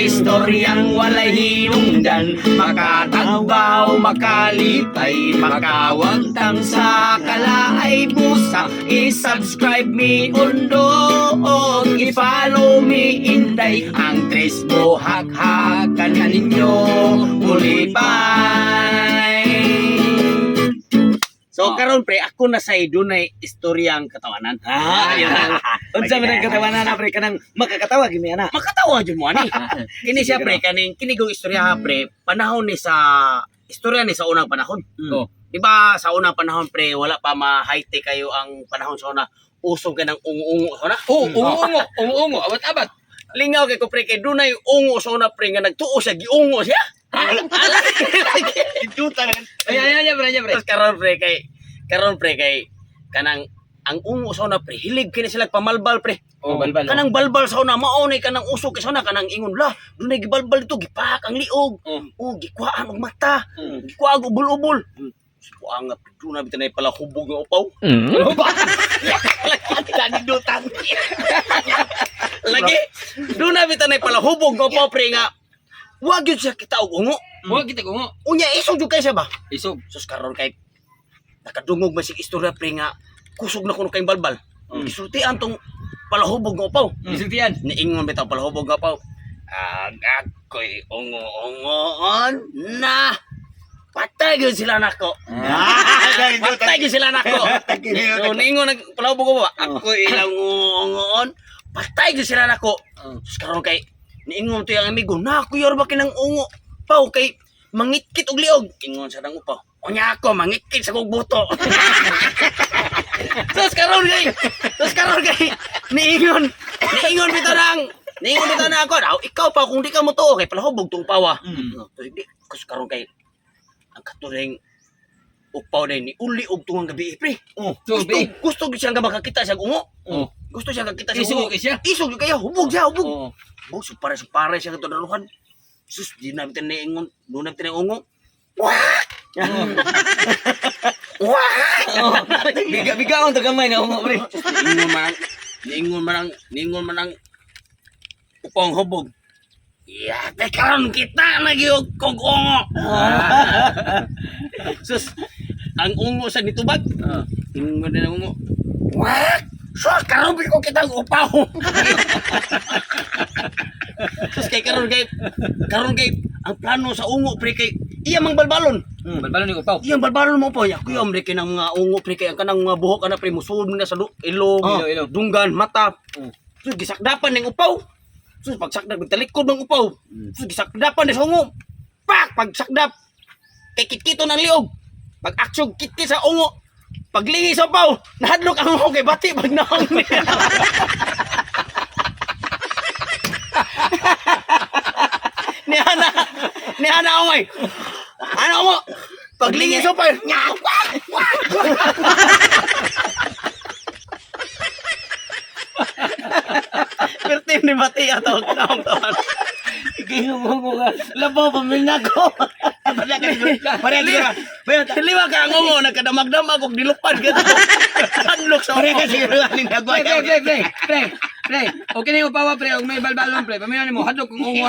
istoryang walay hinungdan, makatagbaw, makalipay, makawagtang sa kalaay busa. I-subscribe me undo, i-follow me inday, ang tres buhak-hakan ninyo ulipay. So karon pre, ako na sa dunay istoryang katawanan. Yan. Unsa man ang katawanan na pre, kanang makakatawa gimi ana. Makatawa jud mo ani. Kini siya pre, kini gong istorya pre, panahon ni sa istorya ni sa unang panahon. Oh. Di ba sa unang panahon pre, wala pa ma-high-tech kayo ang panahon sa una. Usog ka ng ungo-ungo sa una. Oh, ungo-ungo, abat-abat. Lingaw kay ko pre, kay dunay ungo sa una pre nga nagtuo siya, giungo siya. Idutan. Ay, pre. Karon pre kay kanang ang ungo sa una pre, hilig kini sila pamalbal pre. Oh, balbal. Kanang balbal sa una mao ni kanang usok sa una kanang ingon la, dunay gibalbal dito gipak ang liog. Oh, gikwaan og mata. Gikwaan og ubol-ubol. Kuang nga na bitan ay pala hubog ng upaw. Lagi dutan. Lagi doon na bitan ay pala hubog ng upaw pre nga. Wag yun siya kita og ungo. Wag kita og ungo. Unya isog jud kay siya ba? Isog. Sus karon kay nakadungog man sig istorya pre nga kusog na kuno kay balbal. Gisultian tong palahubog ng upaw. Gisultian. Niingon bitaw palahubog ng upaw. Ako'y ungo-ungoon na patay gyud sila nako. Patay gyud sila nako. So niingon palahubog ko ba? Ako'y ilang ungoon. Patay gyud sila nako. Sus karon kay niingon to yung amigo, na kuya ba kinang ungo paw kay mangitkit og liog. Ingon sa nang upaw, unya ako mangitkit sa kog buto. Sus karon kay niingon bitaw na ako. Ikaw pa kung di ka mo tuo kay palahubog tong pawa. Sus karon kay ang katuring upaw na ni uli og tungang gabi pre. Gusto siya nga makakita siya ungo. Gusto siya kakita siya ungo. Isog kaya hubog siya. Oh, supare siya kato daluhan. Sus, di na bitin na ingon. Doon na bitin na ungo. Wah! Biga-biga akong tagamay na ungo, pre. Niingon man ang upang hubog. Yeah, tekaron kita nagyog kog ungo. Sus, ang ungo sa nitubag. Ingon din ang ungo. Wah! So, karon ko kita upaw. Sus kay karon kay ang plano sa ungo pre kay iya mang balbalon. Balbalon ni upaw. Iya balbalon mo po ya. Kuya omre kay nang mga ungo pre kay ang kanang mga buhok ana pre musud na sa ilong, dunggan, mata. So gisakdapan ning upaw. So pagsakdap talikod ng upaw. So gisakdapan ni sa ungo. Pagsakdap kay kitkito ng liog. Pag aksyon kitkit sa ungo. Paglingi sa upaw, nahadlok ang ungo kay bati pag naong niya. Ni Hana Ongay. Ano mo? Paglingi sa upaw. Pertin ni bati ato naong tawan. Gingo mo nga. Labaw pamilya ko. Liwa ka ang ungo, nagkadamag-damag og dilupad ka. Handlok sa ungo. Pre, okay na yung upawa pre, og may balbalon pre. Pamilya mo, hadlok kong ungo.